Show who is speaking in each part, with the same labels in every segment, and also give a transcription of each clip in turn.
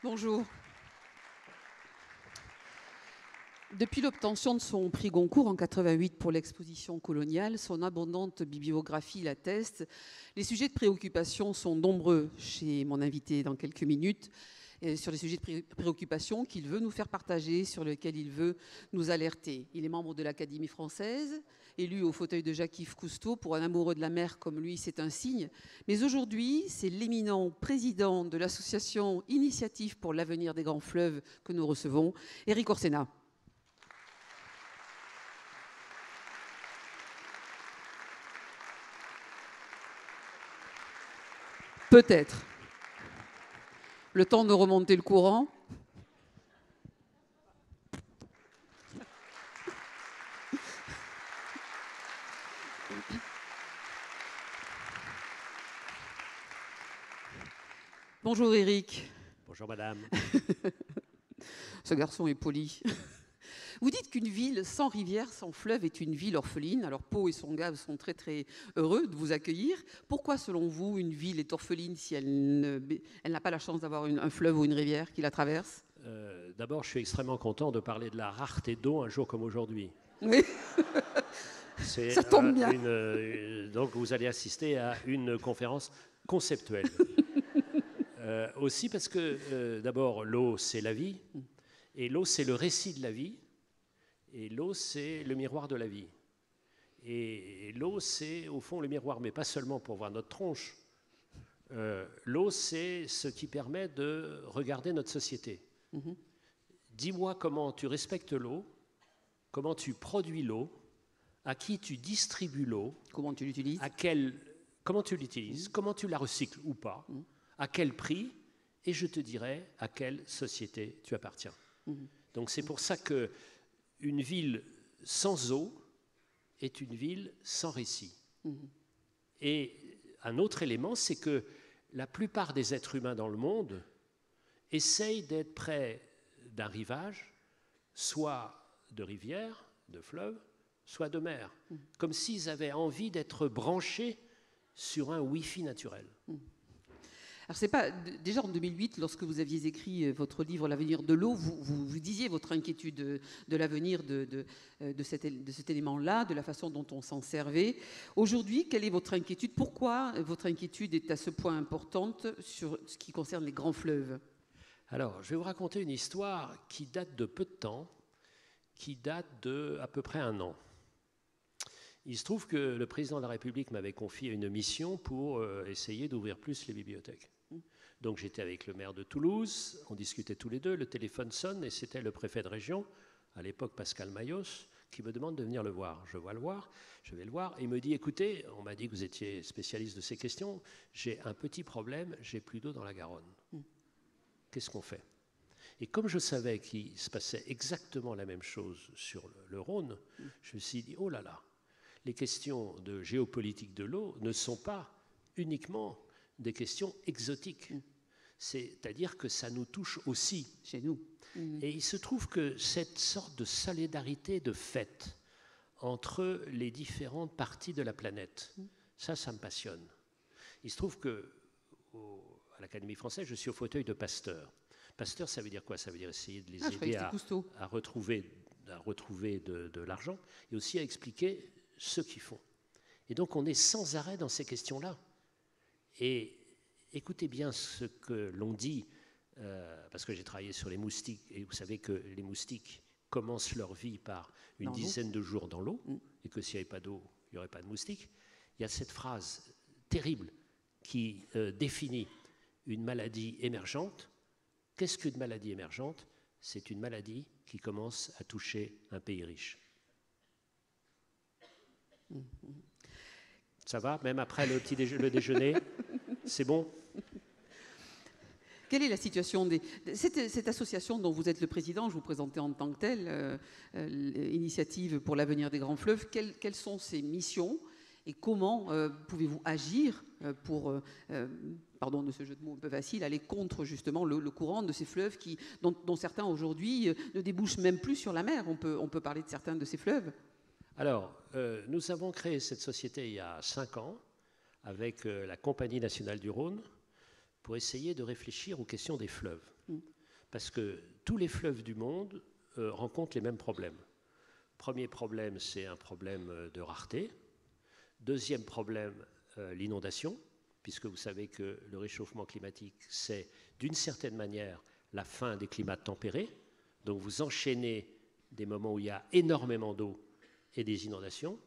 Speaker 1: Bonjour. Depuis l'obtention de son prix Goncourt en 88 pour l'exposition coloniale, son abondante bibliographie l'atteste. Les sujets de préoccupation sont nombreux chez mon invité dans quelques minutes, sur les sujets de préoccupation qu'il veut nous faire partager, sur lesquels il veut nous alerter. Il est membre de l'Académie française, élu au fauteuil de Jacques-Yves Cousteau. Pour un amoureux de la mer comme lui, c'est un signe. Mais aujourd'hui, c'est l'éminent président de l'association Initiative pour l'avenir des grands fleuves que nous recevons, Éric Orsena. Peut-être. Le temps de remonter le courant. Bonjour Éric.
Speaker 2: Bonjour madame.
Speaker 1: Ce garçon est poli. Vous dites qu'une ville sans rivière, sans fleuve est une ville orpheline. Alors Pau et son gave sont très très heureux de vous accueillir. Pourquoi selon vous une ville est orpheline si elle n'a pas la chance d'avoir un fleuve ou une rivière qui la traverse?
Speaker 2: D'abord, je suis extrêmement content de parler de la rareté d'eau un jour comme aujourd'hui.
Speaker 1: Oui. Ça tombe bien.
Speaker 2: Donc vous allez assister à une conférence conceptuelle. Aussi parce que d'abord l'eau c'est la vie, et l'eau c'est le récit de la vie, et l'eau c'est le miroir de la vie. Et l'eau c'est au fond le miroir, mais pas seulement pour voir notre tronche. L'eau c'est ce qui permet de regarder notre société. Dis-moi comment tu respectes l'eau, comment tu produis l'eau, à qui tu distribues l'eau,
Speaker 1: comment tu l'utilises,
Speaker 2: comment tu l'utilises, comment tu la recycles ou pas, à quel prix, et je te dirai à quelle société tu appartiens. Donc c'est pour ça qu'une ville sans eau est une ville sans récit. Et un autre élément, c'est que la plupart des êtres humains dans le monde essayent d'être près d'un rivage, soit de rivière, de fleuve, soit de mer, comme s'ils avaient envie d'être branchés sur un Wi-Fi naturel.
Speaker 1: Alors c'est pas déjà en 2008, lorsque vous aviez écrit votre livre L'avenir de l'eau, vous disiez votre inquiétude de l'avenir de cet élément-là, de la façon dont on s'en servait. Aujourd'hui, quelle est votre inquiétude? Pourquoi votre inquiétude est à ce point importante sur ce qui concerne les grands fleuves?
Speaker 2: Alors, je vais vous raconter une histoire qui date de peu de temps, qui date de à peu près 1 an. Il se trouve que le président de la République m'avait confié une mission pour essayer d'ouvrir plus les bibliothèques. Donc j'étais avec le maire de Toulouse, on discutait tous les deux, le téléphone sonne et c'était le préfet de région, à l'époque Pascal Mayos, qui me demande de venir le voir. Je vais le voir, et il me dit, écoutez, on m'a dit que vous étiez spécialiste de ces questions, j'ai un petit problème, j'ai plus d'eau dans la Garonne. Qu'est-ce qu'on fait? Et comme je savais qu'il se passait exactement la même chose sur le Rhône, je me suis dit, oh là là, les questions de géopolitique de l'eau ne sont pas uniquement des questions exotiques. C'est-à-dire que ça nous touche aussi.
Speaker 1: Chez nous.
Speaker 2: Et il se trouve que cette sorte de solidarité de fait entre les différentes parties de la planète, ça me passionne. Il se trouve que à l'Académie française, je suis au fauteuil de Pasteur. Pasteur, ça veut dire quoi? Ça veut dire essayer de les aider à retrouver de l'argent et aussi à expliquer ce qu'ils font. Et donc on est sans arrêt dans ces questions-là. Et écoutez bien ce que l'on dit, parce que j'ai travaillé sur les moustiques, et vous savez que les moustiques commencent leur vie par une dizaine de jours dans l'eau, et que s'il n'y avait pas d'eau, il n'y aurait pas de moustiques. Il y a cette phrase terrible qui définit une maladie émergente. Qu'est-ce qu'une maladie émergente? C'est une maladie qui commence à toucher un pays riche. Ça va? Même après le déjeuner? C'est bon?
Speaker 1: Quelle est la situation cette association dont vous êtes le président? Je vous présentais en tant que telle, Initiative pour l'avenir des grands fleuves. Quelles sont ses missions et comment pouvez-vous agir pour, pardon de ce jeu de mots un peu facile, aller contre justement le courant de ces fleuves dont certains aujourd'hui ne débouchent même plus sur la mer? On peut parler de certains de ces fleuves.
Speaker 2: Alors, nous avons créé cette société il y a 5 ans avec la Compagnie nationale du Rhône pour essayer de réfléchir aux questions des fleuves. parce que tous les fleuves du monde rencontrent les mêmes problèmes. Premier problème, c'est un problème de rareté. Deuxième problème, l'inondation, puisque vous savez que le réchauffement climatique, c'est d'une certaine manière la fin des climats tempérés. Donc vous enchaînez des moments où il y a énormément d'eau et des inondations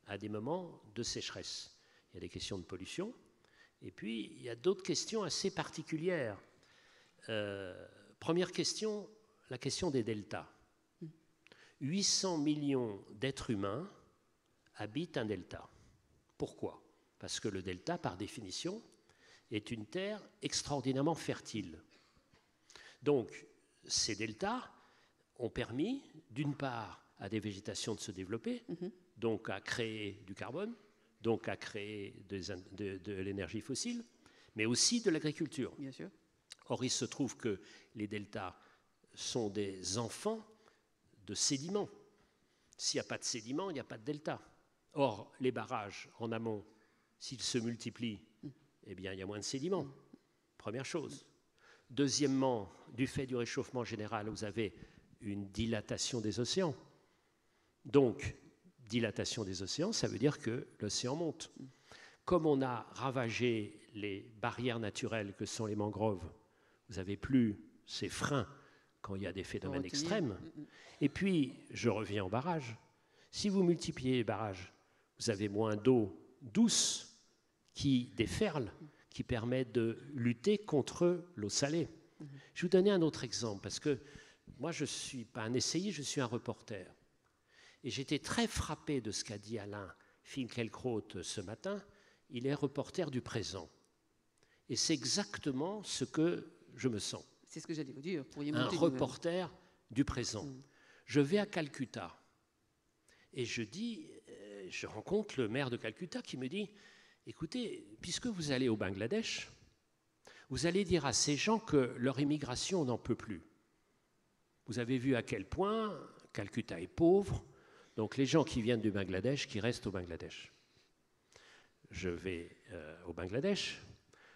Speaker 2: à des moments de sécheresse. Il y a des questions de pollution. Et puis, il y a d'autres questions assez particulières. Première question, la question des deltas. 800 millions d'êtres humains habitent un delta. Pourquoi? Parce que le delta, par définition, est une terre extraordinairement fertile. Donc, ces deltas ont permis, d'une part, à des végétations de se développer, donc à créer du carbone, donc à créer de l'énergie fossile, mais aussi de l'agriculture.
Speaker 1: Bien sûr.
Speaker 2: Or, il se trouve que les deltas sont des enfants de sédiments. S'il n'y a pas de sédiments, il n'y a pas de delta. Or, les barrages en amont, s'ils se multiplient, eh bien, il y a moins de sédiments. Première chose. Deuxièmement, du fait du réchauffement général, vous avez une dilatation des océans. Donc, dilatation des océans, ça veut dire que l'océan monte. Comme on a ravagé les barrières naturelles que sont les mangroves, vous n'avez plus ces freins quand il y a des phénomènes extrêmes. Et puis, je reviens aux barrages. Si vous multipliez les barrages, vous avez moins d'eau douce qui déferle, qui permet de lutter contre l'eau salée. Je vais vous donner un autre exemple, parce que moi, je ne suis pas un essayiste, je suis un reporter. Et j'étais très frappé de ce qu'a dit Alain Finkielkraut ce matin. Il est reporter du présent. Et c'est exactement ce que je me sens.
Speaker 1: C'est ce que j'allais vous dire.
Speaker 2: Un reporter du présent. Je vais à Calcutta et je rencontre le maire de Calcutta qui me dit « Écoutez, puisque vous allez au Bangladesh, vous allez dire à ces gens que leur immigration n'en peut plus. Vous avez vu à quel point Calcutta est pauvre, donc les gens qui viennent du Bangladesh, qui restent au Bangladesh. » Je vais au Bangladesh,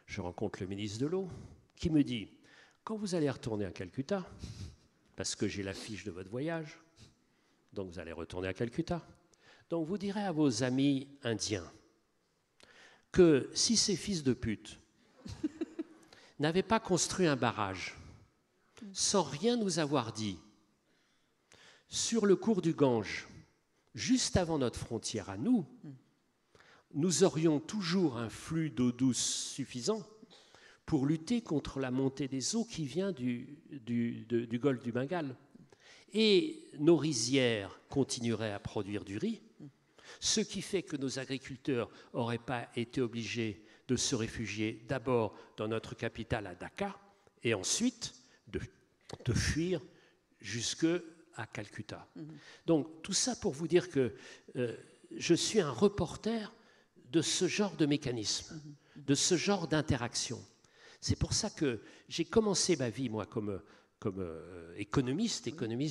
Speaker 2: je rencontre le ministre de l'eau qui me dit « Quand vous allez retourner à Calcutta, parce que j'ai la fiche de votre voyage, donc vous allez retourner à Calcutta, donc vous direz à vos amis indiens que si ces fils de pute n'avaient pas construit un barrage sans rien nous avoir dit sur le cours du Gange, juste avant notre frontière à nous, nous aurions toujours un flux d'eau douce suffisant pour lutter contre la montée des eaux qui vient du golfe du Bengale. Et nos rizières continueraient à produire du riz, ce qui fait que nos agriculteurs n'auraient pas été obligés de se réfugier d'abord dans notre capitale à Dhaka et ensuite de fuir jusqu'à Calcutta. Donc tout ça pour vous dire que je suis un reporter de ce genre de mécanisme, de ce genre d'interaction. C'est pour ça que j'ai commencé ma vie, moi, comme économiste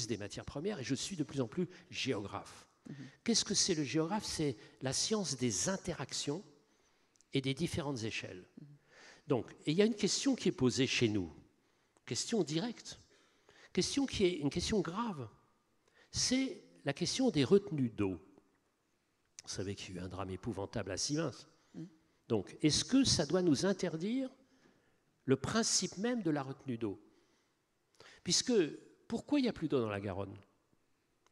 Speaker 2: des matières premières, et je suis de plus en plus géographe. Qu'est-ce que c'est le géographe? C'est la science des interactions et des différentes échelles. Donc, et il y a une question qui est posée chez nous, question directe, question qui est une question grave, c'est la question des retenues d'eau. Vous savez qu'il y a eu un drame épouvantable à Sivins. Donc, est-ce que ça doit nous interdire le principe même de la retenue d'eau? Puisque, pourquoi il n'y a plus d'eau dans la Garonne?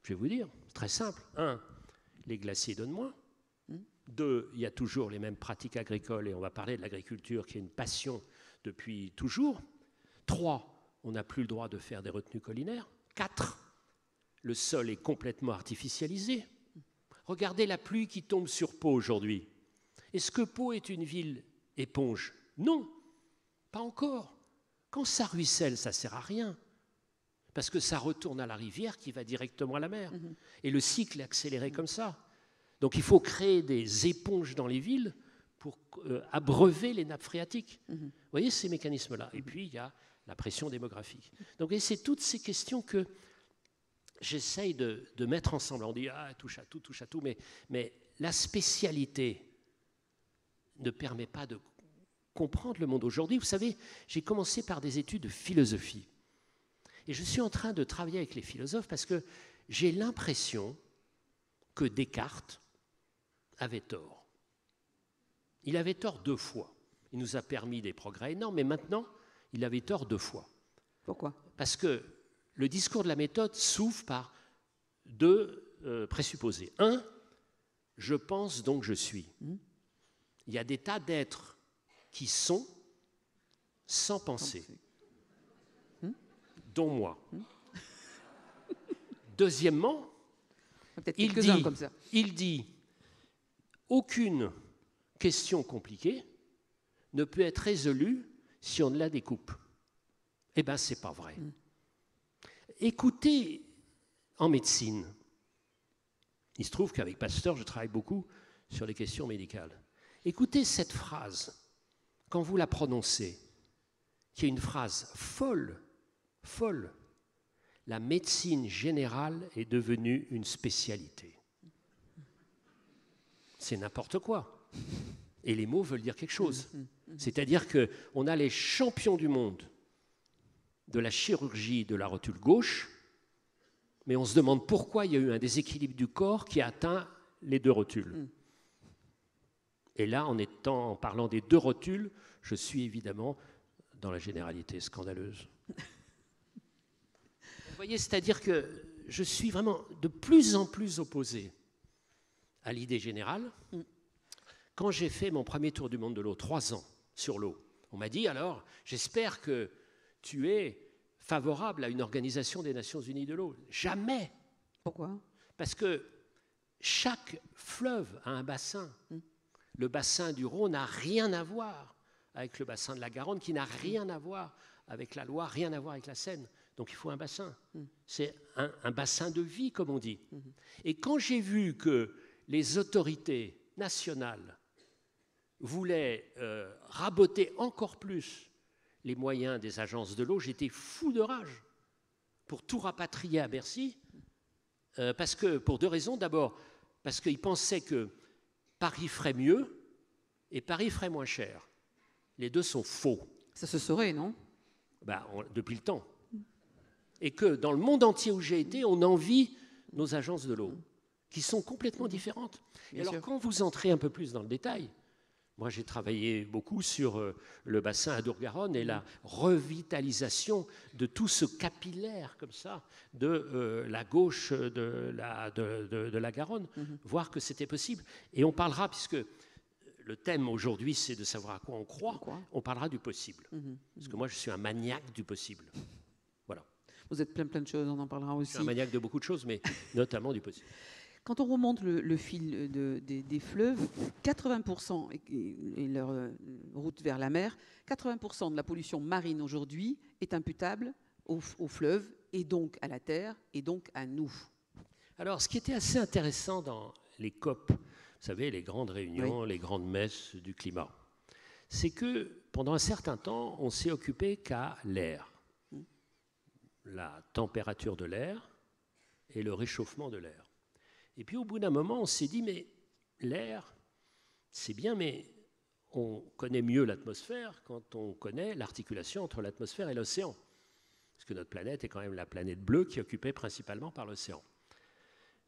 Speaker 2: Je vais vous dire, c'est très simple. 1, les glaciers donnent moins. 2, il y a toujours les mêmes pratiques agricoles, et on va parler de l'agriculture qui est une passion depuis toujours. 3, on n'a plus le droit de faire des retenues collinaires. 4, le sol est complètement artificialisé. Regardez la pluie qui tombe sur Pau aujourd'hui. Est-ce que Pau est une ville éponge? Non, pas encore. Quand ça ruisselle, ça ne sert à rien, parce que ça retourne à la rivière qui va directement à la mer. Et le cycle est accéléré comme ça. Donc il faut créer des éponges dans les villes pour abreuver les nappes phréatiques. Vous voyez ces mécanismes-là. Et puis il y a la pression démographique. Donc c'est toutes ces questions que j'essaye de mettre ensemble. On dit, touche à tout, mais la spécialité ne permet pas de comprendre le monde aujourd'hui. Vous savez, j'ai commencé par des études de philosophie. Et je suis en train de travailler avec les philosophes parce que j'ai l'impression que Descartes avait tort. Il avait tort 2 fois. Il nous a permis des progrès énormes, mais maintenant, il avait tort 2 fois.
Speaker 1: Pourquoi?
Speaker 2: Parce que le discours de la méthode s'ouvre par 2 présupposés. 1, je pense donc je suis. Il y a des tas d'êtres qui sont sans penser, dont moi. Deuxièmement, il dit aucune question compliquée ne peut être résolue si on ne la découpe. Eh bien, ce n'est pas vrai. Écoutez, en médecine, il se trouve qu'avec Pasteur, je travaille beaucoup sur les questions médicales. Écoutez cette phrase, quand vous la prononcez, qui est une phrase folle, folle. La médecine générale est devenue une spécialité. C'est n'importe quoi. Et les mots veulent dire quelque chose. C'est-à-dire qu'on a les champions du monde de la chirurgie de la rotule gauche, mais on se demande pourquoi il y a eu un déséquilibre du corps qui a atteint les 2 rotules. Et là, en parlant des 2 rotules, je suis évidemment dans la généralité scandaleuse. Vous voyez, c'est-à-dire que je suis vraiment de plus en plus opposé à l'idée générale. Quand j'ai fait mon premier tour du monde de l'eau, 3 ans sur l'eau, on m'a dit alors, j'espère que tu es favorable à une organisation des Nations Unies de l'eau. Jamais.
Speaker 1: Pourquoi?
Speaker 2: Parce que chaque fleuve a un bassin. Le bassin du Rhône n'a rien à voir avec le bassin de la Garonne, qui n'a rien à voir avec la Loire, rien à voir avec la Seine. Donc il faut un bassin. C'est un bassin de vie, comme on dit. Et quand j'ai vu que les autorités nationales voulaient raboter encore plus les moyens des agences de l'eau, j'étais fou de rage pour tout rapatrier à Bercy, parce que, pour 2 raisons. D'abord, parce qu'ils pensaient que Paris ferait mieux et Paris ferait moins cher. Les 2 sont faux.
Speaker 1: Ça se saurait, non?
Speaker 2: Depuis le temps. Et que dans le monde entier où j'ai été, on envie nos agences de l'eau, qui sont complètement différentes. Et alors, quand vous entrez un peu plus dans le détail, moi j'ai travaillé beaucoup sur le bassin Adour-Garonne et la revitalisation de tout ce capillaire comme ça de la gauche de la Garonne, voir que c'était possible. Et on parlera, puisque le thème aujourd'hui c'est de savoir à quoi on croit, on parlera du possible. Parce que moi je suis un maniaque du possible. Voilà.
Speaker 1: Vous êtes plein de choses, on en parlera aussi.
Speaker 2: Je suis un maniaque de beaucoup de choses, mais notamment du possible.
Speaker 1: Quand on remonte le fil des fleuves, 80% et leur route vers la mer, 80% de la pollution marine aujourd'hui est imputable aux fleuves et donc à la terre et donc à nous.
Speaker 2: Alors, ce qui était assez intéressant dans les COP, vous savez, les grandes réunions, les grandes messes du climat, c'est que pendant un certain temps, on s'est occupé qu'à l'air, la température de l'air et le réchauffement de l'air. Et puis au bout d'un moment, on s'est dit, mais l'air, c'est bien, mais on connaît mieux l'atmosphère quand on connaît l'articulation entre l'atmosphère et l'océan. Parce que notre planète est quand même la planète bleue qui est occupée principalement par l'océan.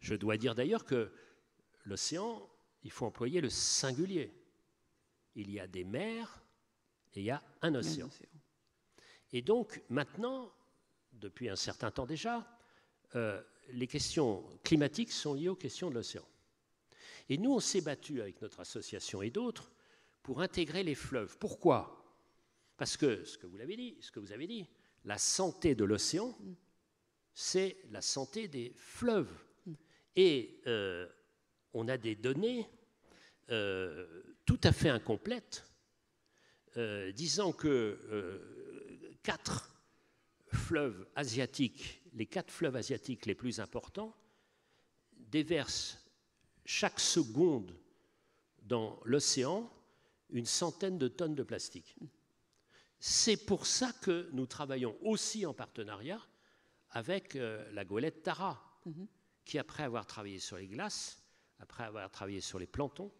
Speaker 2: Je dois dire d'ailleurs que l'océan, il faut employer le singulier. Il y a des mers et il y a un océan. Et donc maintenant, depuis un certain temps déjà, les questions climatiques sont liées aux questions de l'océan. Et nous, on s'est battu avec notre association et d'autres pour intégrer les fleuves. Pourquoi? Parce que, ce que vous avez dit, la santé de l'océan, c'est la santé des fleuves. Et on a des données tout à fait incomplètes disant que 4 fleuves asiatiques, les 4 fleuves asiatiques les plus importants, déversent chaque seconde dans l'océan une centaine de tonnes de plastique. C'est pour ça que nous travaillons aussi en partenariat avec la goélette Tara, qui, après avoir travaillé sur les glaces, après avoir travaillé sur les planctons,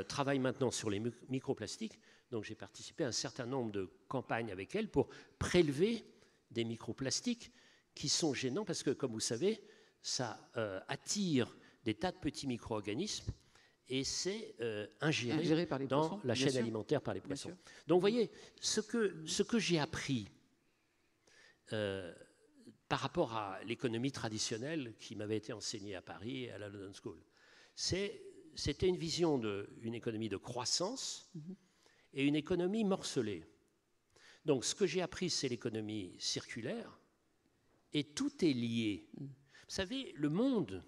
Speaker 2: travaille maintenant sur les microplastiques. Donc j'ai participé à un certain nombre de campagnes avec elle pour prélever des microplastiques qui sont gênants parce que, comme vous savez, ça attire des tas de petits micro-organismes et c'est ingéré
Speaker 1: par les
Speaker 2: dans
Speaker 1: poissons,
Speaker 2: la chaîne
Speaker 1: sûr.
Speaker 2: alimentaire par les poissons. Donc, vous voyez, ce que j'ai appris par rapport à l'économie traditionnelle qui m'avait été enseignée à Paris et à la London School, c'était une vision d'une économie de croissance et une économie morcelée. Donc, ce que j'ai appris, c'est l'économie circulaire, et tout est lié. Vous savez, le monde,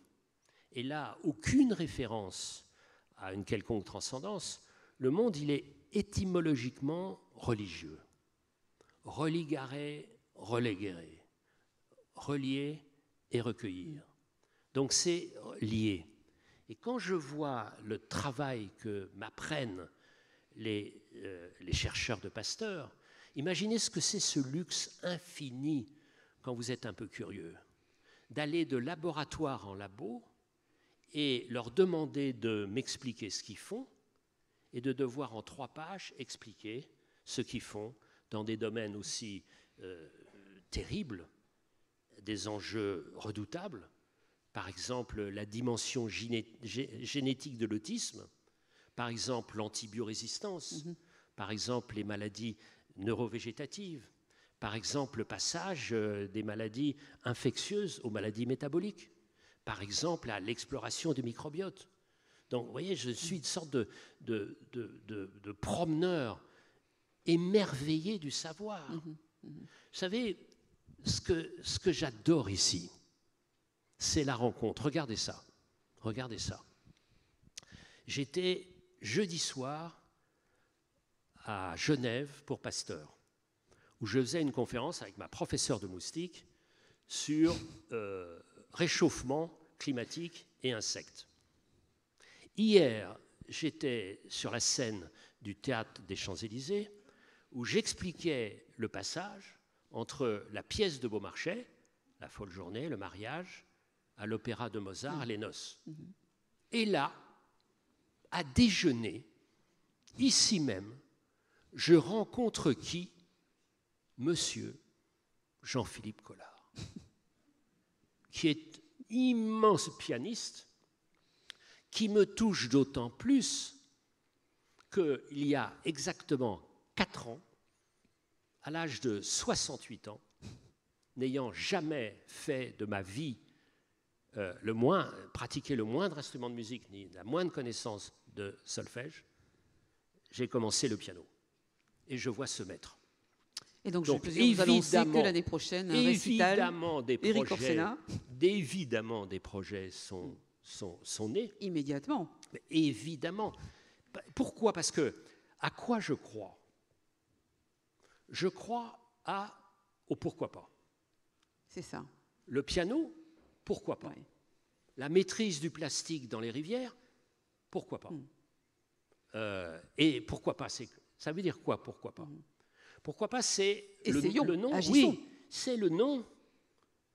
Speaker 2: et là, aucune référence à une quelconque transcendance, le monde, il est étymologiquement religieux. Religare, relegere, relier et recueillir. Donc, c'est lié. Et quand je vois le travail que m'apprennent les chercheurs de Pasteur, imaginez ce que c'est ce luxe infini, quand vous êtes un peu curieux, d'aller de laboratoire en labo et leur demander de m'expliquer ce qu'ils font et de devoir en 3 pages expliquer ce qu'ils font dans des domaines aussi terribles, des enjeux redoutables, par exemple la dimension génétique de l'autisme, par exemple l'antibiorésistance, par exemple les maladies neurovégétatives, par exemple le passage des maladies infectieuses aux maladies métaboliques, par exemple à l'exploration du microbiote. Donc vous voyez, je suis une sorte de promeneur émerveillé du savoir. Vous savez, ce que j'adore ici, c'est la rencontre. Regardez ça. Regardez ça. J'étais jeudi soir à Genève pour Pasteur, où je faisais une conférence avec ma professeure de moustique sur réchauffement climatique et insectes. Hier, j'étais sur la scène du Théâtre des Champs-Élysées, où j'expliquais le passage entre la pièce de Beaumarchais, La Folle Journée, le mariage, à l'opéra de Mozart, Les Noces. Et là, à déjeuner, ici même, je rencontre qui? Monsieur Jean-Philippe Collard, qui est immense pianiste, qui me touche d'autant plus qu'il y a exactement 4 ans, à l'âge de 68 ans, n'ayant jamais fait de ma vie pratiqué le moindre instrument de musique, ni la moindre connaissance de solfège, j'ai commencé le piano. Et je vois ce maître.
Speaker 1: Et donc je peux vous annoncer que l'année prochaine, un récital, Éric Orsena.
Speaker 2: Évidemment, des projets sont nés.
Speaker 1: Immédiatement.
Speaker 2: Mais évidemment. Pourquoi? Parce que, à quoi je crois? Je crois au pourquoi pas.
Speaker 1: C'est ça.
Speaker 2: Le piano, pourquoi pas?
Speaker 1: Ouais.
Speaker 2: La maîtrise du plastique dans les rivières, pourquoi pas? Et pourquoi pas? Ça veut dire quoi, pourquoi pas? Pourquoi pas, c'est le nom.
Speaker 1: Agissons.
Speaker 2: Oui, c'est le nom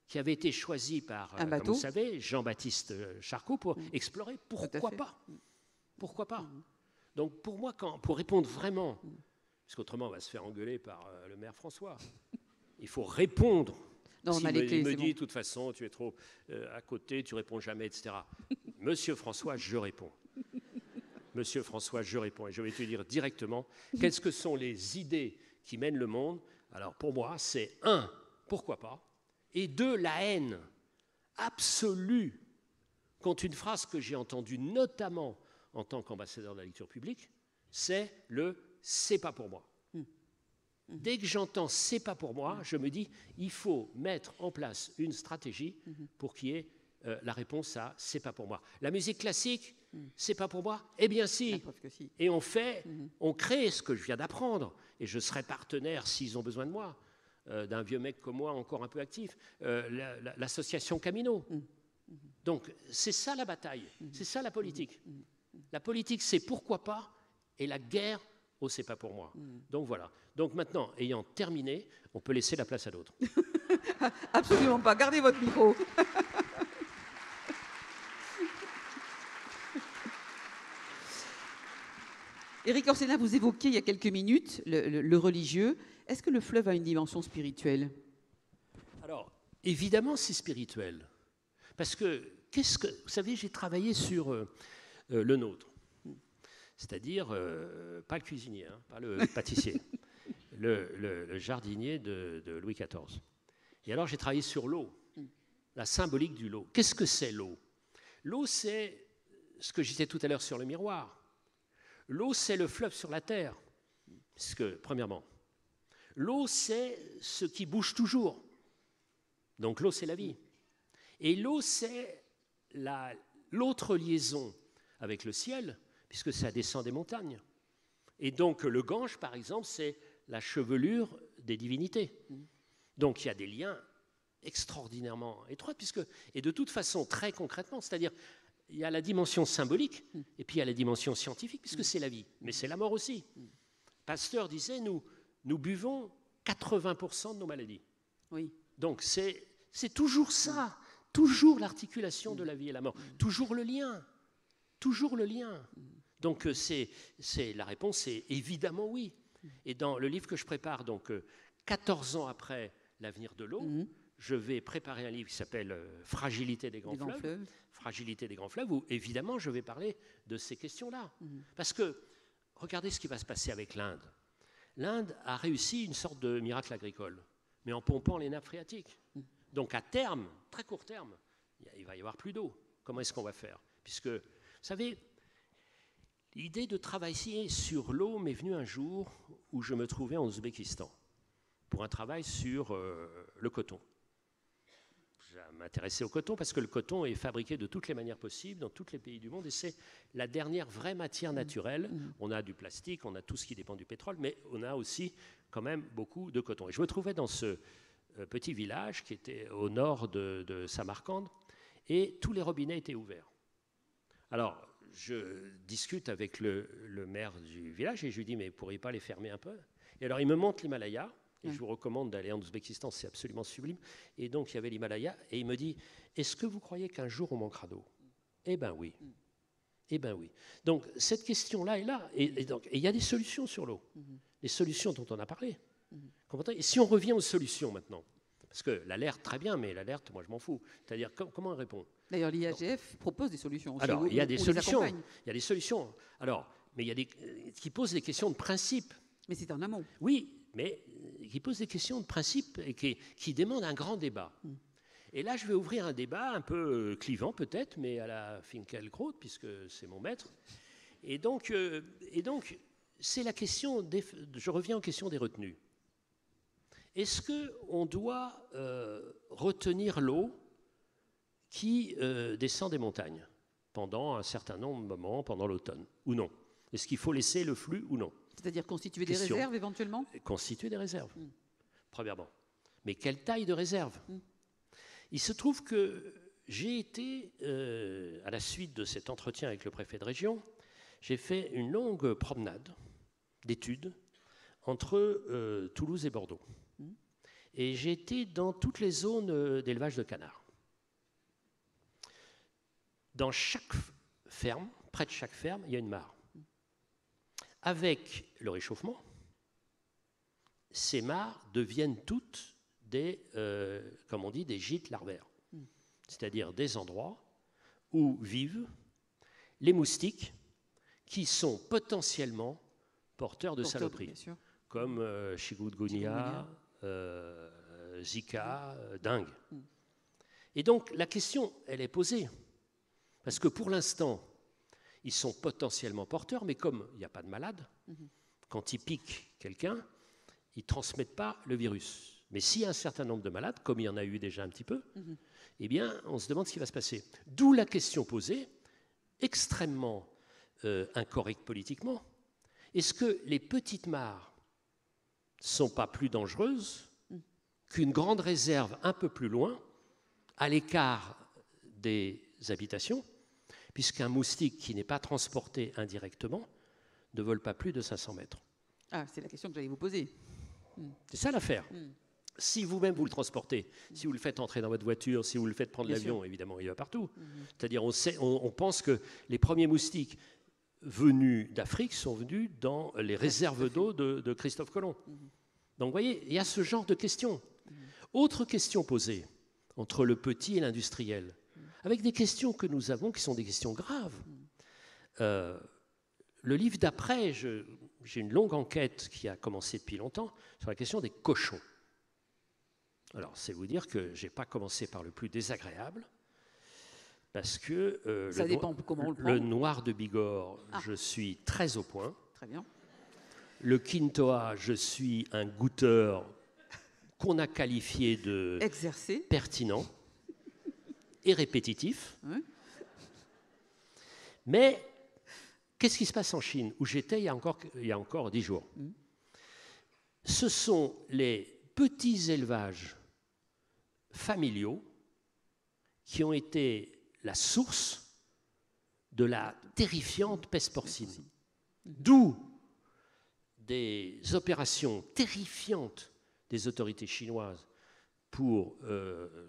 Speaker 2: qui avait été choisi par, comme vous savez, Jean-Baptiste Charcot pour explorer. Pourquoi pas? Pourquoi pas? Donc pour moi, pour répondre vraiment, parce qu'autrement on va se faire engueuler par le maire François, il faut répondre.
Speaker 1: Non,
Speaker 2: il me dit, de toute façon, tu es trop à côté, tu réponds jamais, etc. Monsieur François, je réponds. Monsieur François, je réponds. Et je vais te dire directement, quelles que sont les idées qui mènent le monde? Alors pour moi, c'est 1, pourquoi pas? Et 2, la haine absolue contre une phrase que j'ai entendue notamment en tant qu'ambassadeur de la lecture publique, c'est le « c'est pas pour moi ». Dès que j'entends « c'est pas pour moi », je me dis il faut mettre en place une stratégie pour qu'il y ait la réponse à « c'est pas pour moi ». La musique classique, c'est pas pour moi? Eh bien si. Et on crée ce que je viens d'apprendre, et je serai partenaire, s'ils ont besoin de moi, d'un vieux mec comme moi, encore un peu actif, l'association Camino. Donc c'est ça la bataille, c'est ça la politique. La politique, c'est pourquoi pas, et la guerre, oh, c'est pas pour moi. Donc voilà. Donc maintenant, ayant terminé, on peut laisser la place à d'autres.
Speaker 1: Absolument pas. Gardez votre micro. Éric Orsena, vous évoquiez il y a quelques minutes le religieux. Est-ce que le fleuve a une dimension spirituelle?
Speaker 2: évidemment, c'est spirituel. Parce que, vous savez, j'ai travaillé sur le nôtre. C'est-à-dire, pas le cuisinier, hein, pas le pâtissier, le jardinier de Louis XIV. Et alors, j'ai travaillé sur l'eau, la symbolique du l'eau. Qu'est-ce que c'est l'eau? L'eau, c'est ce que je disais tout à l'heure sur le miroir. L'eau, c'est le fleuve sur la terre. Parce que, premièrement, l'eau, c'est ce qui bouge toujours. Donc, l'eau, c'est la vie. Et l'eau, c'est l'autre liaison avec le ciel, puisque ça descend des montagnes. Et donc, le Gange, par exemple, c'est la chevelure des divinités. Donc, il y a des liens extraordinairement étroits, et de toute façon, très concrètement, c'est-à-dire, il y a la dimension symbolique, et puis il y a la dimension scientifique, puisque c'est la vie, mais c'est la mort aussi. Pasteur disait, nous buvons 80% de nos maladies.
Speaker 1: Oui.
Speaker 2: Donc, c'est toujours ça, toujours l'articulation de la vie et la mort, toujours le lien, toujours le lien. Donc, la réponse est évidemment oui. Et dans le livre que je prépare, donc 14 ans après l'avenir de l'eau, je vais préparer un livre qui s'appelle Fragilité des grands fleuves. Fragilité des grands fleuves, où évidemment je vais parler de ces questions-là. Parce que, regardez ce qui va se passer avec l'Inde. L'Inde a réussi une sorte de miracle agricole, mais en pompant les nappes phréatiques. Donc à terme, très court terme, il va y avoir plus d'eau. Comment est-ce qu'on va faire? Puisque, vous savez, l'idée de travailler sur l'eau m'est venue un jour où je me trouvais en Ouzbékistan pour un travail sur le coton. Je m'intéressais au coton parce que le coton est fabriqué de toutes les manières possibles dans tous les pays du monde et c'est la dernière vraie matière naturelle. On a du plastique, on a tout ce qui dépend du pétrole, mais on a aussi quand même beaucoup de coton. Et je me trouvais dans ce petit village qui était au nord de Samarcande et tous les robinets étaient ouverts. Alors, je discute avec le maire du village et je lui dis, mais vous ne pourriez pas les fermer un peu? Et alors, il me montre l'Himalaya. Et je vous recommande d'aller en Ouzbékistan, c'est absolument sublime. Et donc, il y avait l'Himalaya, et il me dit, est-ce que vous croyez qu'un jour on manquera d'eau? Eh bien oui. Eh bien oui. Donc, cette question-là est là. Et il y a des solutions sur l'eau. Les solutions dont on a parlé. Et si on revient aux solutions maintenant, parce que l'alerte, très bien, mais l'alerte, moi, je m'en fous. C'est-à-dire, comment on répond?
Speaker 1: D'ailleurs, l'IAGF propose des solutions aussi.
Speaker 2: Alors, il y a des solutions. Il y a des solutions. Alors, mais il y a qui posent des questions de principe.
Speaker 1: Mais c'est en amont.
Speaker 2: Oui, mais qui pose des questions de principe et qui demandent un grand débat. Et là, je vais ouvrir un débat un peu clivant peut-être, mais à la Finkielkraut, puisque c'est mon maître. Et donc c'est la question, je reviens aux questions des retenues. Est-ce qu'on doit retenir l'eau qui descend des montagnes pendant un certain nombre de moments, pendant l'automne, ou non? Est-ce qu'il faut laisser le flux ou non?
Speaker 1: C'est-à-dire constituer des réserves éventuellement?
Speaker 2: Constituer des réserves, premièrement. Mais quelle taille de réserve? Il se trouve que j'ai été, à la suite de cet entretien avec le préfet de région, j'ai fait une longue promenade d'études entre Toulouse et Bordeaux. Et j'ai été dans toutes les zones d'élevage de canards. Dans chaque ferme, près de chaque ferme, il y a une mare. Avec le réchauffement, ces mares deviennent toutes comme on dit, des gîtes larvaires. C'est-à-dire des endroits où vivent les moustiques qui sont potentiellement porteurs de saloperies, comme chikungunya, Zika, dengue. Et donc la question, elle est posée, parce que pour l'instant, ils sont potentiellement porteurs, mais comme il n'y a pas de malade, quand ils piquent quelqu'un, ils ne transmettent pas le virus. Mais s'il y a un certain nombre de malades, comme il y en a eu déjà un petit peu, eh bien, on se demande ce qui va se passer. D'où la question posée, extrêmement incorrecte politiquement, est-ce que les petites mares ne sont pas plus dangereuses qu'une grande réserve un peu plus loin, à l'écart des habitations, puisqu'un moustique qui n'est pas transporté indirectement ne vole pas plus de 500 mètres.
Speaker 1: Ah, c'est la question que j'allais vous poser.
Speaker 2: C'est ça l'affaire. Si vous-même vous le transportez, si vous le faites entrer dans votre voiture, si vous le faites prendre l'avion, évidemment, il va partout. C'est-à-dire, on pense que les premiers moustiques venus d'Afrique sont venus dans les réserves d'eau de Christophe Colomb. Donc, vous voyez, il y a ce genre de questions. Autre question posée, entre le petit et l'industriel, avec des questions que nous avons qui sont des questions graves. Le livre d'après, j'ai une longue enquête qui a commencé depuis longtemps sur la question des cochons. Alors, c'est vous dire que je n'ai pas commencé par le plus désagréable, parce que
Speaker 1: ça dépend comment on le prend.
Speaker 2: Le noir de Bigorre, je suis très au point.
Speaker 1: Très bien.
Speaker 2: Le Quintoa, je suis un goûteur qu'on a qualifié de pertinent et répétitif. Oui. Mais qu'est-ce qui se passe en Chine, où j'étais il y a encore 10 jours? Ce sont les petits élevages familiaux qui ont été la source de la terrifiante peste porcine. D'où des opérations terrifiantes des autorités chinoises pour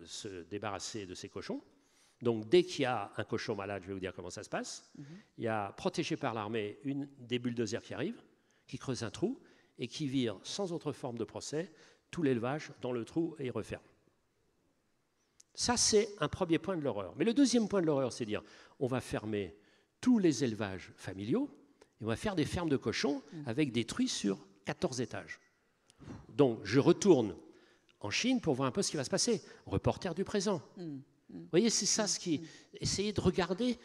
Speaker 2: se débarrasser de ces cochons. Donc, dès qu'il y a un cochon malade, je vais vous dire comment ça se passe. Il y a, protégé par l'armée, des bulldozers qui arrivent, qui creusent un trou et qui virent, sans autre forme de procès, tout l'élevage dans le trou et referment. Ça, c'est un premier point de l'horreur. Mais le deuxième point de l'horreur, c'est de dire on va fermer tous les élevages familiaux et on va faire des fermes de cochons avec des truies sur 14 étages. Donc, je retourne en Chine pour voir un peu ce qui va se passer. Reporter du présent. Vous voyez, c'est ça ce qui... Essayez de regarder.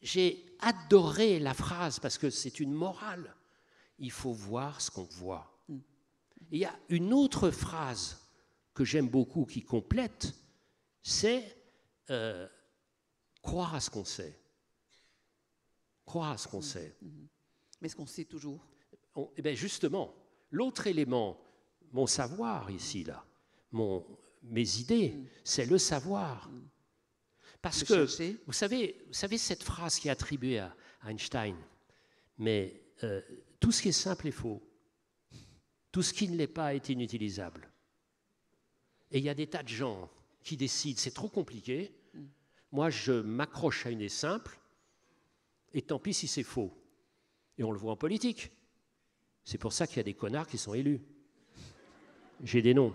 Speaker 2: J'ai adoré la phrase parce que c'est une morale. Il faut voir ce qu'on voit. Et il y a une autre phrase que j'aime beaucoup qui complète, c'est croire à ce qu'on sait. Croire à ce qu'on sait.
Speaker 1: Mais ce qu'on sait toujours.
Speaker 2: Eh bien justement, l'autre élément, mon savoir ici, là, mes idées, c'est le savoir. Parce que, vous savez cette phrase qui est attribuée à Einstein, mais tout ce qui est simple est faux. Tout ce qui ne l'est pas est inutilisable. Et il y a des tas de gens qui décident, c'est trop compliqué, moi je m'accroche à une idée simple, et tant pis si c'est faux. Et on le voit en politique. C'est pour ça qu'il y a des connards qui sont élus. J'ai des noms.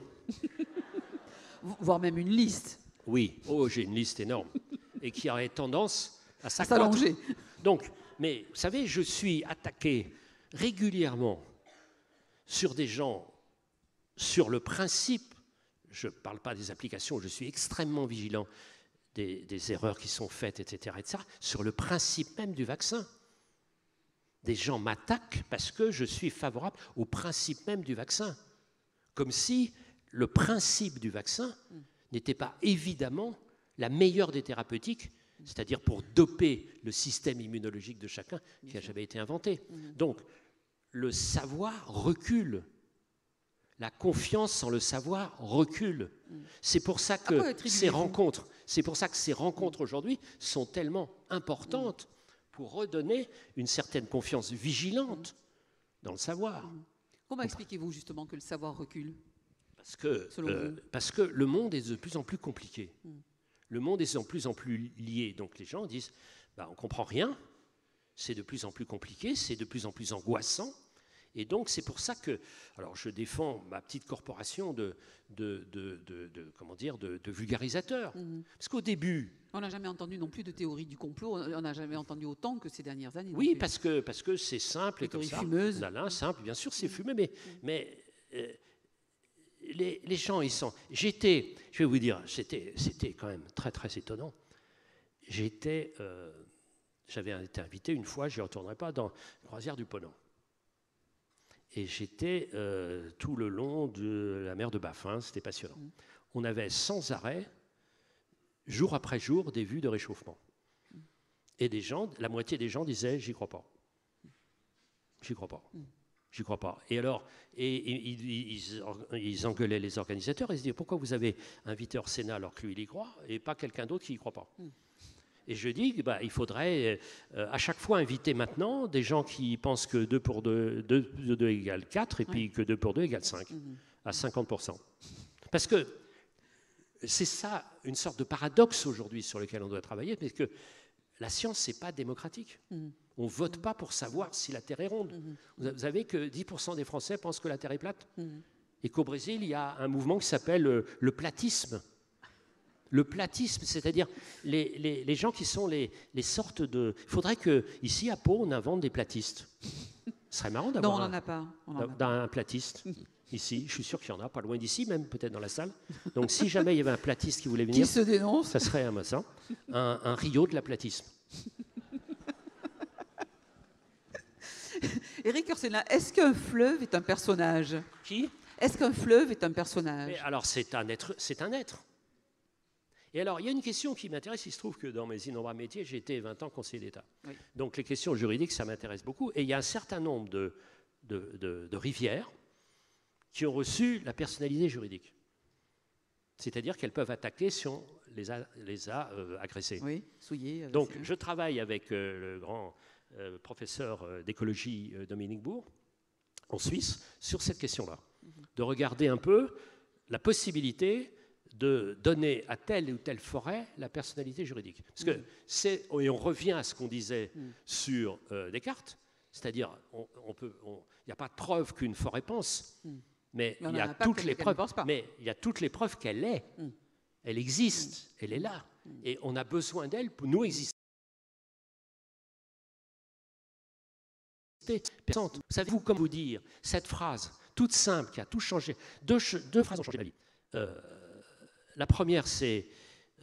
Speaker 1: Voire même une liste.
Speaker 2: Oui, j'ai une liste énorme. Et qui aurait tendance à
Speaker 1: s'allonger.
Speaker 2: Donc, mais vous savez, je suis attaqué régulièrement sur des gens, sur le principe, je ne parle pas des applications, je suis extrêmement vigilant des erreurs qui sont faites, etc., sur le principe même du vaccin. Des gens m'attaquent parce que je suis favorable au principe même du vaccin. Comme si le principe du vaccin n'était pas évidemment la meilleure des thérapeutiques, c'est-à-dire pour doper le système immunologique de chacun qui n'a jamais été inventé. Donc, le savoir recule. La confiance en le savoir recule. C'est pour ça que ces rencontres aujourd'hui sont tellement importantes pour redonner une certaine confiance vigilante dans le savoir.
Speaker 1: Comment expliquez-vous justement que le savoir recule?
Speaker 2: Parce que le monde est de plus en plus compliqué. Le monde est de plus en plus lié. Donc les gens disent, on ne comprend rien, c'est de plus en plus compliqué, c'est de plus en plus angoissant. Et donc c'est pour ça que, alors je défends ma petite corporation de vulgarisateurs. Parce qu'au début...
Speaker 1: On n'a jamais entendu non plus de théorie du complot, on n'a jamais entendu autant que ces dernières années.
Speaker 2: Oui, parce que c'est simple.
Speaker 1: Les théories fumeuses.
Speaker 2: Simple, bien sûr, c'est fumeux, mais les gens, ils sont... je vais vous dire, c'était quand même très, très étonnant. J'avais été invité une fois, je n'y retournerai pas, dans la croisière du Ponant. Et j'étais tout le long de la mer de Baffin, c'était passionnant. On avait sans arrêt, jour après jour, des vues de réchauffement. Et la moitié des gens disaient « j'y crois pas ». J'y crois pas. J'y crois pas. Et alors, ils engueulaient les organisateurs, ils se disaient « pourquoi vous avez invité Orsena alors que lui, il y croit, et pas quelqu'un d'autre qui y croit pas ?» Et je dis il faudrait à chaque fois inviter maintenant des gens qui pensent que 2 pour 2 égale 4 et puis que 2 pour 2 égale 5, à 50%. Parce que c'est ça, une sorte de paradoxe aujourd'hui sur lequel on doit travailler, parce que la science, ce n'est pas démocratique. On ne vote pas pour savoir si la Terre est ronde. Vous savez que 10% des Français pensent que la Terre est plate. Et qu'au Brésil, il y a un mouvement qui s'appelle le platisme. Le platisme, c'est-à-dire les gens qui sont les sortes de... Il faudrait qu'ici, à Pau, on invente des platistes. Ce serait marrant d'avoir
Speaker 1: Non, on n'en a pas.
Speaker 2: un platiste. Ici, je suis sûr qu'il y en a, pas loin d'ici, même peut-être dans la salle. Donc si jamais il y avait un platiste qui voulait venir...
Speaker 1: Qui se dénonce?
Speaker 2: Ça serait un Rio de l'aplatisme.
Speaker 1: Éric Yourcenar, est-ce qu'un fleuve est un personnage?
Speaker 2: Qui?
Speaker 1: Est-ce qu'un fleuve est un personnage?
Speaker 2: Alors, c'est un être. Et alors, il y a une question qui m'intéresse. Il se trouve que dans mes innombrables métiers, j'ai été 20 ans conseiller d'État. Oui. Donc, les questions juridiques, ça m'intéresse beaucoup. Et il y a un certain nombre de rivières qui ont reçu la personnalité juridique. C'est-à-dire qu'elles peuvent attaquer si on les a agressées.
Speaker 1: Oui, souillées.
Speaker 2: Donc, je travaille avec le grand professeur d'écologie Dominique Bourg, en Suisse, sur cette question-là. De regarder un peu la possibilité de donner à telle ou telle forêt la personnalité juridique. Parce que et on revient à ce qu'on disait sur Descartes, c'est-à-dire il n'y a pas de preuve qu'une forêt pense, mais il y a toutes les preuves. Mais il y a toutes les preuves qu'elle est. Elle existe, elle est là, et on a besoin d'elle pour nous exister. Savez-vous comment vous dire cette phrase toute simple qui a tout changé? Deux phrases ont changé ma vie. La première, c'est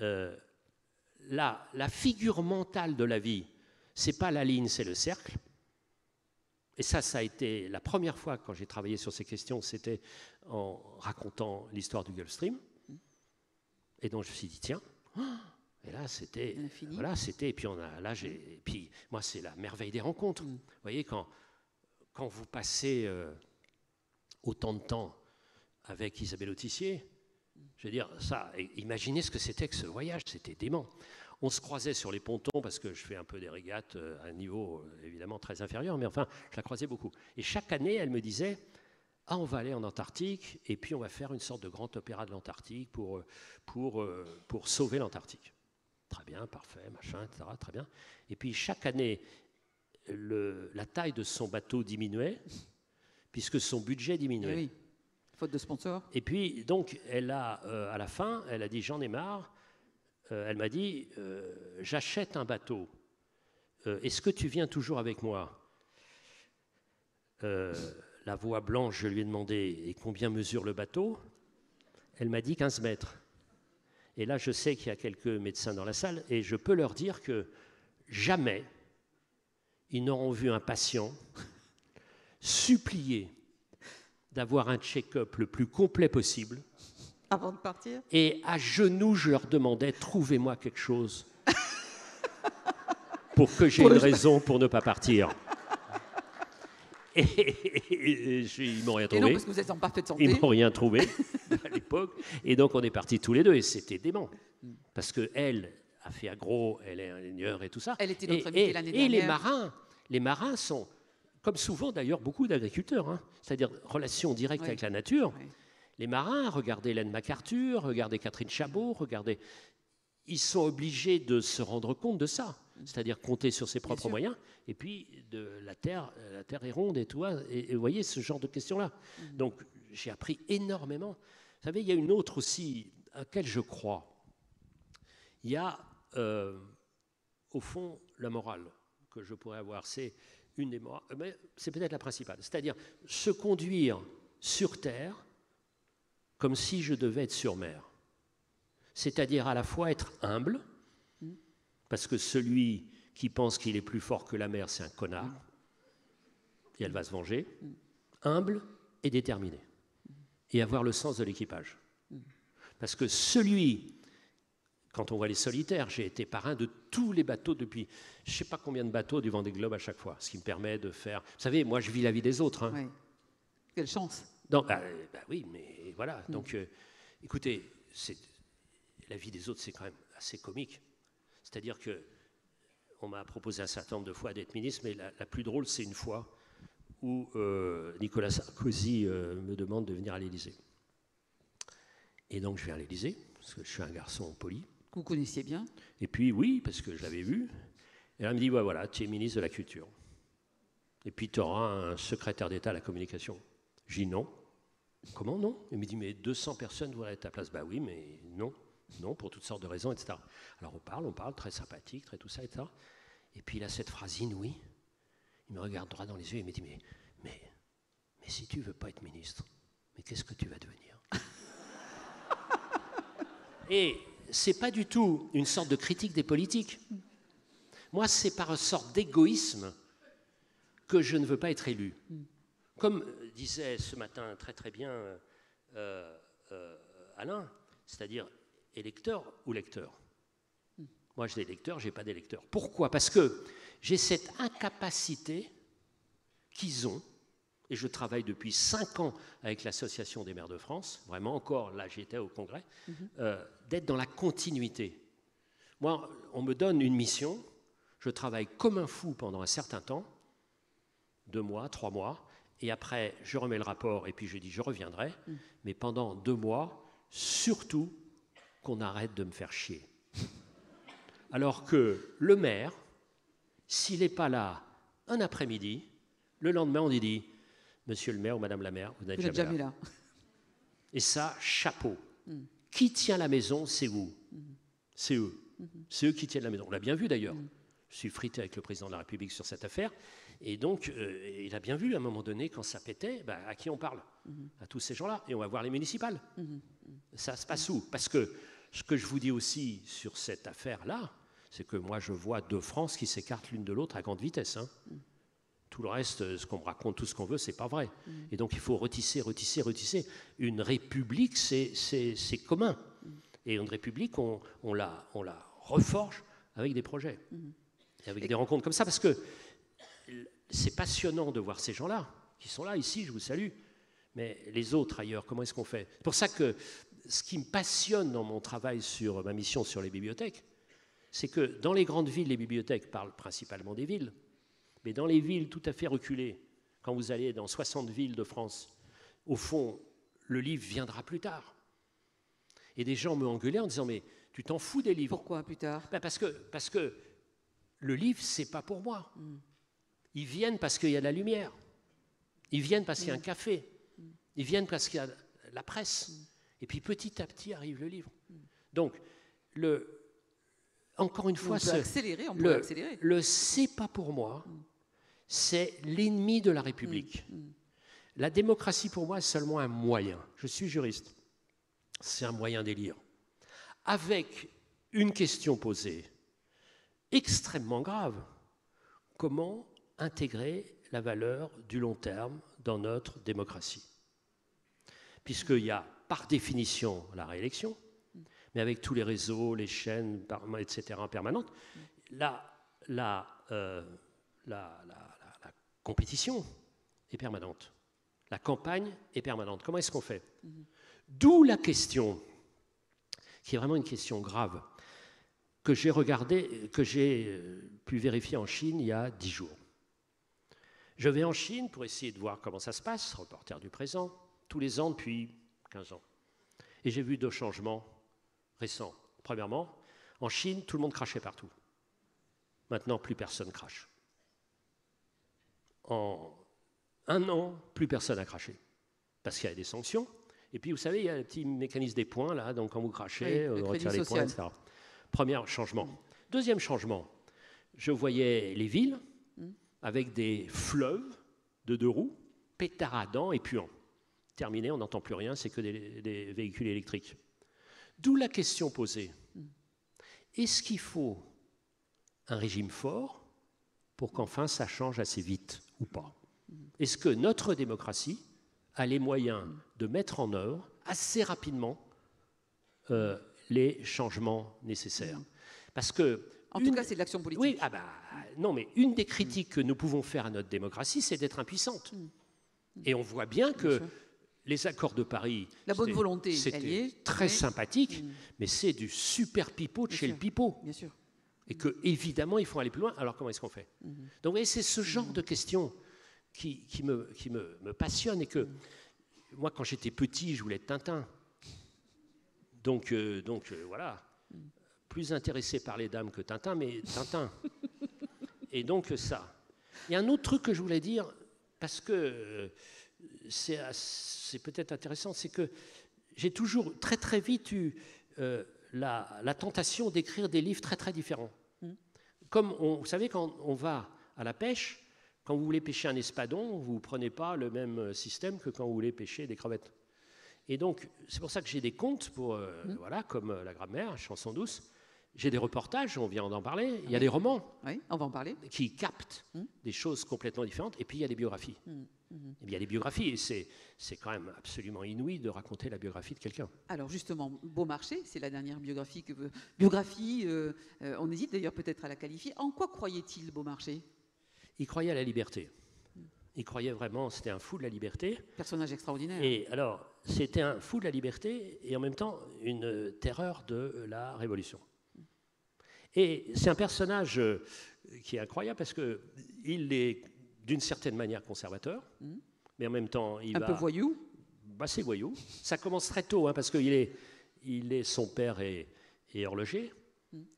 Speaker 2: la figure mentale de la vie. C'est pas la ligne, c'est le cercle. Et ça a été la première fois quand j'ai travaillé sur ces questions, c'était en racontant l'histoire du Gulf Stream. Et donc je me suis dit tiens. Et là, c'était, voilà, et puis puis moi, c'est la merveille des rencontres. Vous voyez, quand vous passez autant de temps avec Isabelle Autissier, je veux dire, ça, imaginez ce que c'était que ce voyage, c'était dément. On se croisait sur les pontons, parce que je fais un peu des régates à un niveau évidemment très inférieur, mais enfin, je la croisais beaucoup. Et chaque année, elle me disait, on va aller en Antarctique, et puis on va faire une sorte de grand opéra de l'Antarctique pour sauver l'Antarctique. Très bien, parfait, machin, etc. Très bien. Et puis chaque année, la taille de son bateau diminuait, puisque son budget diminuait.
Speaker 1: Oui, faute de sponsors.
Speaker 2: Et puis, donc, elle a, à la fin, elle a dit, j'en ai marre. Elle m'a dit, j'achète un bateau. Est-ce que tu viens toujours avec moi? La voix blanche, je lui ai demandé, et combien mesure le bateau? Elle m'a dit 15 mètres. Et là, je sais qu'il y a quelques médecins dans la salle, et je peux leur dire que jamais ils n'auront vu un patient supplier d'avoir un check-up le plus complet possible.
Speaker 1: Avant de partir.
Speaker 2: Et à genoux, je leur demandais, trouvez-moi quelque chose pour que j'ai une raison pour ne pas partir. Et ils m'ont rien trouvé.
Speaker 1: Et non, parce que vous êtes en parfaite santé.
Speaker 2: Ils m'ont rien trouvé à l'époque. Et donc, on est partis tous les deux, et c'était dément. Parce qu'elle a fait agro, elle est ingénieure et tout ça.
Speaker 1: Elle était notre invitée l'année dernière.
Speaker 2: Et les marins sont, comme souvent d'ailleurs beaucoup d'agriculteurs, c'est-à-dire relation directe avec la nature. Oui. Les marins, regardez Hélène MacArthur, regardez Catherine Chabot, ils sont obligés de se rendre compte de ça, c'est-à-dire compter sur ses propres moyens, et puis la terre est ronde et tout, et vous voyez ce genre de questions-là. Donc j'ai appris énormément. Vous savez, il y a une autre aussi, à laquelle je crois. Il y a, au fond, la morale que je pourrais avoir, c'est une des morales, mais c'est peut-être la principale, c'est-à-dire se conduire sur terre comme si je devais être sur mer. C'est-à-dire à la fois être humble, parce que celui qui pense qu'il est plus fort que la mer, c'est un connard, et elle va se venger, humble et déterminé, et avoir le sens de l'équipage. Parce que quand on voit les solitaires, j'ai été parrain de tous les bateaux depuis, je ne sais pas combien de bateaux du Vendée Globe à chaque fois, ce qui me permet de faire... Vous savez, moi je vis la vie des autres. Oui.
Speaker 1: Quelle chance.
Speaker 2: Donc, oui, mais voilà. Donc, écoutez, la vie des autres, c'est quand même assez comique. C'est-à-dire qu'on m'a proposé un certain nombre de fois d'être ministre, mais la plus drôle, c'est une fois où Nicolas Sarkozy me demande de venir à l'Élysée. Et donc, je vais à l'Élysée, parce que je suis un garçon poli.
Speaker 1: Que vous connaissiez bien.
Speaker 2: Et puis, oui, parce que je l'avais vu. Et là, elle me dit, voilà, tu es ministre de la Culture. Et puis, tu auras un secrétaire d'État à la communication. J'ai dit non. Comment non? Il me dit, mais 200 personnes voudraient être à ta place. Bah oui, mais non. Non, pour toutes sortes de raisons, etc. Alors on parle, très sympathique, très tout ça, etc. Et puis il a cette phrase inouïe. Il me regarde droit dans les yeux et il me dit mais si tu veux pas être ministre, mais qu'est-ce que tu vas devenir? Et c'est pas du tout une sorte de critique des politiques. Moi, c'est par une sorte d'égoïsme que je ne veux pas être élu. Comme disait ce matin très très bien Alain, c'est-à-dire électeur ou lecteur. Moi, j'ai des lecteurs, je n'ai pas d'électeurs. Pourquoi? Parce que j'ai cette incapacité qu'ils ont, et je travaille depuis 5 ans avec l'Association des maires de France, vraiment encore, là j'étais au Congrès, d'être dans la continuité. Moi, on me donne une mission, je travaille comme un fou pendant un certain temps, 2 mois, 3 mois, et après je remets le rapport et puis je dis je reviendrai, mais pendant 2 mois, surtout qu'on arrête de me faire chier. Alors que le maire, s'il n'est pas là un après-midi, le lendemain on dit monsieur le maire ou madame la maire, vous n'êtes jamais là. Et ça, chapeau. Qui tient la maison, c'est vous. C'est eux. C'est eux qui tiennent la maison. On l'a bien vu d'ailleurs. Je suis frité avec le président de la République sur cette affaire. Et donc, il a bien vu à un moment donné, quand ça pétait, à qui on parle? À tous ces gens-là. Et on va voir les municipales. Ça se passe où? Parce que ce que je vous dis aussi sur cette affaire-là, c'est que moi, je vois 2 France qui s'écartent l'une de l'autre à grande vitesse. Hein. Tout le reste, ce qu'on me raconte, tout ce qu'on veut, c'est pas vrai. Et donc, il faut retisser. Une république, c'est commun. Et une république, on la reforge avec des projets. Et avec des rencontres comme ça, parce que c'est passionnant de voir ces gens-là, qui sont là, ici, je vous salue. Mais les autres ailleurs, comment est-ce qu'on fait? C'est pour ça que ce qui me passionne dans mon travail sur ma mission sur les bibliothèques, c'est que dans les grandes villes, les bibliothèques parlent principalement des villes, mais dans les villes tout à fait reculées, quand vous allez dans 60 villes de France, au fond, le livre viendra plus tard. Et des gens me engueulaient en disant, mais tu t'en fous des livres.
Speaker 1: Pourquoi plus tard?
Speaker 2: Parce que le livre, c'est pas pour moi. Ils viennent parce qu'il y a de la lumière. Ils viennent parce qu'il y a un café. Ils viennent parce qu'il y a la presse. Et puis petit à petit arrive le livre. Donc, encore une fois,
Speaker 1: on peut accélérer.
Speaker 2: Le c'est pas pour moi, c'est l'ennemi de la République. La démocratie, pour moi, c'est seulement un moyen. Je suis juriste. C'est un moyen d'élire. Avec une question posée extrêmement grave. Comment intégrer la valeur du long terme dans notre démocratie? Puisqu'il y a, par définition, la réélection, mais avec tous les réseaux, les chaînes, etc., permanentes, la compétition est permanente. La campagne est permanente. Comment est-ce qu'on fait? D'où la question, qui est vraiment une question grave, que j'ai regardée, que j'ai pu vérifier en Chine il y a 10 jours. Je vais en Chine pour essayer de voir comment ça se passe, reporter du présent, tous les ans depuis 15 ans. Et j'ai vu 2 changements récents. Premièrement, en Chine, tout le monde crachait partout. Maintenant, plus personne crache. En 1 an, plus personne n'a craché. Parce qu'il y a des sanctions. Et puis, vous savez, il y a le petit mécanisme des points, là. Donc, quand vous crachez, on retire les points, etc. Premier changement. Deuxième changement, je voyais les villes avec des fleuves de 2 roues, pétaradants et puants. Terminé, on n'entend plus rien, c'est que des véhicules électriques. D'où la question posée. Est-ce qu'il faut un régime fort pour qu'enfin ça change assez vite ou pas? Est-ce que notre démocratie a les moyens de mettre en œuvre assez rapidement les changements nécessaires? Parce que
Speaker 1: en tout cas, c'est de l'action politique.
Speaker 2: Oui, non, mais une des critiques que nous pouvons faire à notre démocratie, c'est d'être impuissante. Et on voit bien que les accords de Paris,
Speaker 1: la bonne volonté,
Speaker 2: c'était très sympathique, mais c'est du super pipeau de chez le pipeau.
Speaker 1: Bien sûr.
Speaker 2: Et que évidemment, il faut aller plus loin. Alors comment est-ce qu'on fait? Donc, vous voyez, c'est ce genre de questions qui me passionne et que moi, quand j'étais petit, je voulais être Tintin. Donc voilà. Plus intéressé par les dames que Tintin, mais Tintin. Et donc ça. Il y a un autre truc que je voulais dire, parce que c'est peut-être intéressant, c'est que j'ai toujours très très vite eu la tentation d'écrire des livres très très différents. Comme vous savez, quand on va à la pêche, quand vous voulez pêcher un espadon, vous ne prenez pas le même système que quand vous voulez pêcher des crevettes. Et donc, c'est pour ça que j'ai des contes, voilà, comme La Grammaire, Chanson douce. J'ai des reportages, on vient d'en parler. Il y a des romans
Speaker 1: on va en parler.
Speaker 2: Qui captent des choses complètement différentes. Et puis, il y a des biographies. Il y a des biographies, et c'est quand même absolument inouï de raconter la biographie de quelqu'un.
Speaker 1: Alors justement, Beaumarchais, c'est la dernière biographie on hésite d'ailleurs peut-être à la qualifier. En quoi croyait-il, Beaumarchais?
Speaker 2: Il croyait à la liberté. Il croyait vraiment, c'était un fou de la liberté.
Speaker 1: Personnage extraordinaire.
Speaker 2: Et alors, c'était un fou de la liberté et en même temps une terreur de la Révolution. Et c'est un personnage qui est incroyable parce qu'il est d'une certaine manière conservateur, mais en même temps,
Speaker 1: un peu voyou.
Speaker 2: C'est voyou. Ça commence très tôt, parce que son père est horloger,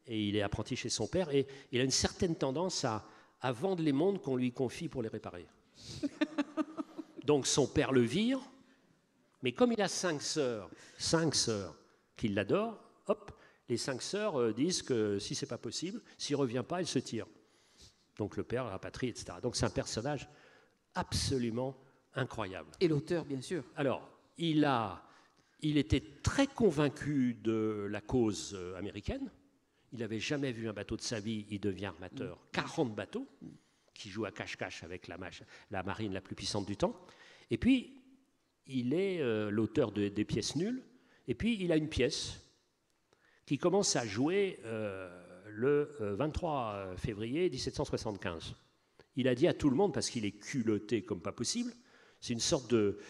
Speaker 2: et il est apprenti chez son père, et il a une certaine tendance à vendre les montres qu'on lui confie pour les réparer. Donc son père le vire, mais comme il a 5 sœurs qui l'adorent, hop, les 5 sœurs disent que si c'est pas possible, s'il revient pas, elles se tirent. Donc le père rapatrie, etc. Donc c'est un personnage absolument incroyable.
Speaker 1: Et l'auteur, bien sûr.
Speaker 2: Alors, il était très convaincu de la cause américaine. Il n'avait jamais vu un bateau de sa vie, il devient armateur. 40 bateaux, qui jouent à cache-cache avec la marine la plus puissante du temps. Et puis, il est l'auteur des pièces nulles. Et puis, il a une pièce qui commence à jouer le 23 février 1775. Il a dit à tout le monde, parce qu'il est culotté comme pas possible, c'est une sorte de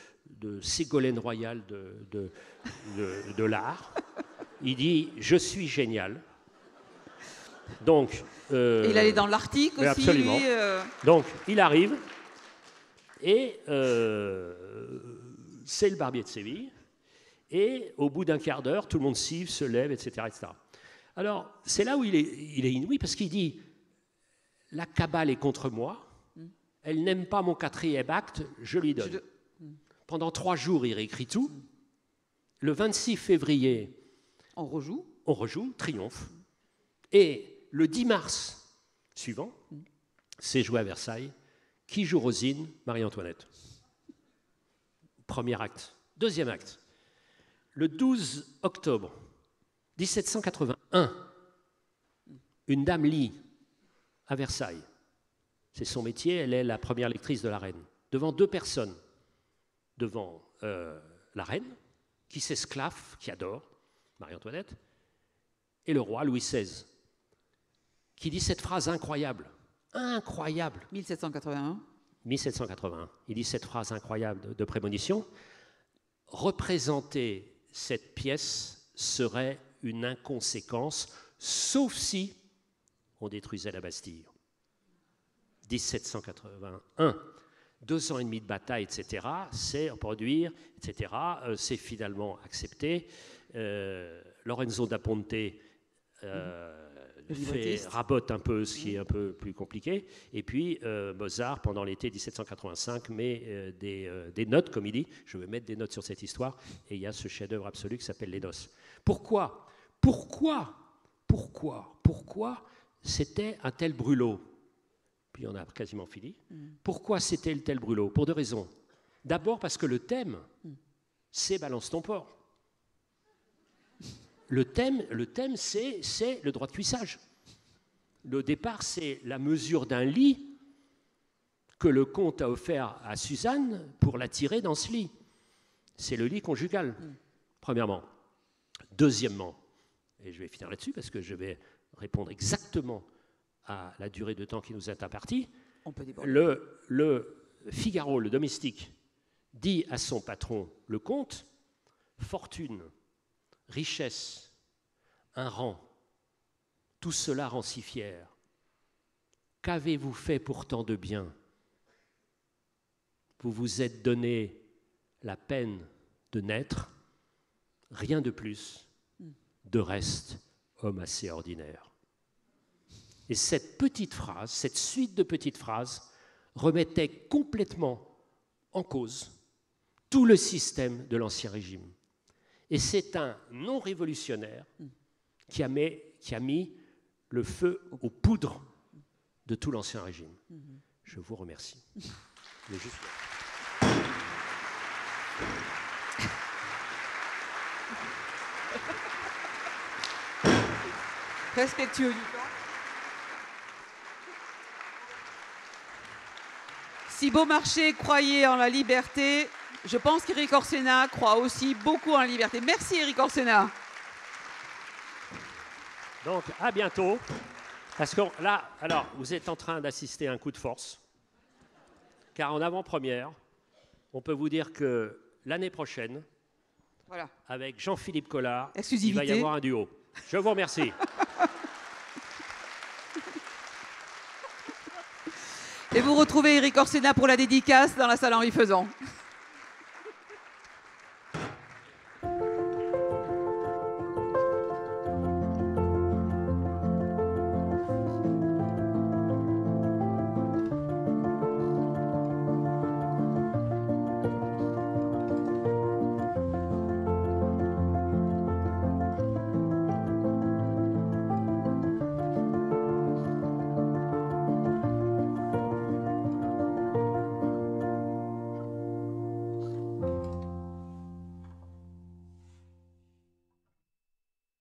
Speaker 2: Ségolène Royal de l'art. Il dit « Je suis génial ». Donc,
Speaker 1: il allait dans l'Arctique aussi.
Speaker 2: Absolument.
Speaker 1: Lui,
Speaker 2: Donc, il arrive et c'est le Barbier de Séville. Et au bout d'un quart d'heure, tout le monde siffle, se lève, etc. etc. Alors, c'est là où il est inouï, parce qu'il dit « La cabale est contre moi, elle n'aime pas mon 4e acte, je lui donne ». Pendant 3 jours, il réécrit tout. Le 26 février,
Speaker 1: on rejoue,
Speaker 2: triomphe. Et le 10 mars suivant, c'est joué à Versailles. Qui joue Rosine? Marie-Antoinette. Premier acte. Deuxième acte. Le 12 octobre 1781, une dame lit à Versailles. C'est son métier, elle est la première lectrice de la reine. Devant 2 personnes. Devant la reine, qui s'esclaffe, qui adore, Marie-Antoinette, et le roi Louis XVI, qui dit cette phrase incroyable.
Speaker 1: 1781.
Speaker 2: 1781. Il dit cette phrase incroyable de prémonition. Représenter cette pièce serait une inconséquence, sauf si on détruisait la Bastille. 1781. 2 ans et demi de bataille, etc., c'est reproduire, etc., c'est finalement accepté. Lorenzo da Ponte rabote un peu ce qui est un peu plus compliqué. Et puis Mozart, pendant l'été 1785, met des notes, comme il dit. Je vais mettre des notes sur cette histoire. Et il y a ce chef-d'œuvre absolu qui s'appelle Les Noces. Pourquoi c'était un tel brûlot? Puis on a quasiment fini. Pourquoi c'était le tel brûlot? Pour 2 raisons. D'abord parce que le thème, c'est Balance ton porc. Le thème, c'est le droit de cuissage. Le départ, c'est la mesure d'un lit que le comte a offert à Suzanne pour l'attirer dans ce lit. C'est le lit conjugal, premièrement. Deuxièmement, et je vais finir là-dessus parce que je vais répondre exactement à la durée de temps qui nous est impartie, le Figaro, le domestique, dit à son patron, le comte, fortune, richesse, un rang, tout cela rend si fier. Qu'avez-vous fait pour tant de bien? Vous vous êtes donné la peine de naître, rien de plus, de reste, homme assez ordinaire. Et cette petite phrase, cette suite de petites phrases, remettait complètement en cause tout le système de l'Ancien Régime. Et c'est un non-révolutionnaire qui a mis le feu aux poudres de tout l'Ancien Régime. Je vous remercie. Mais juste...
Speaker 1: Respectueux du temps. Si Beaumarchais croyait en la liberté, je pense qu'Éric Orsena croit aussi beaucoup en la liberté. Merci Éric Orsena.
Speaker 2: Donc, à bientôt. Parce que là, alors, vous êtes en train d'assister à un coup de force. Car en avant-première, on peut vous dire que l'année prochaine,
Speaker 1: voilà,
Speaker 2: avec Jean-Philippe Collard,
Speaker 1: il
Speaker 2: va y avoir un duo. Je vous remercie.
Speaker 1: Et vous retrouvez Éric Orsena pour la dédicace dans la salle Henri Faisan.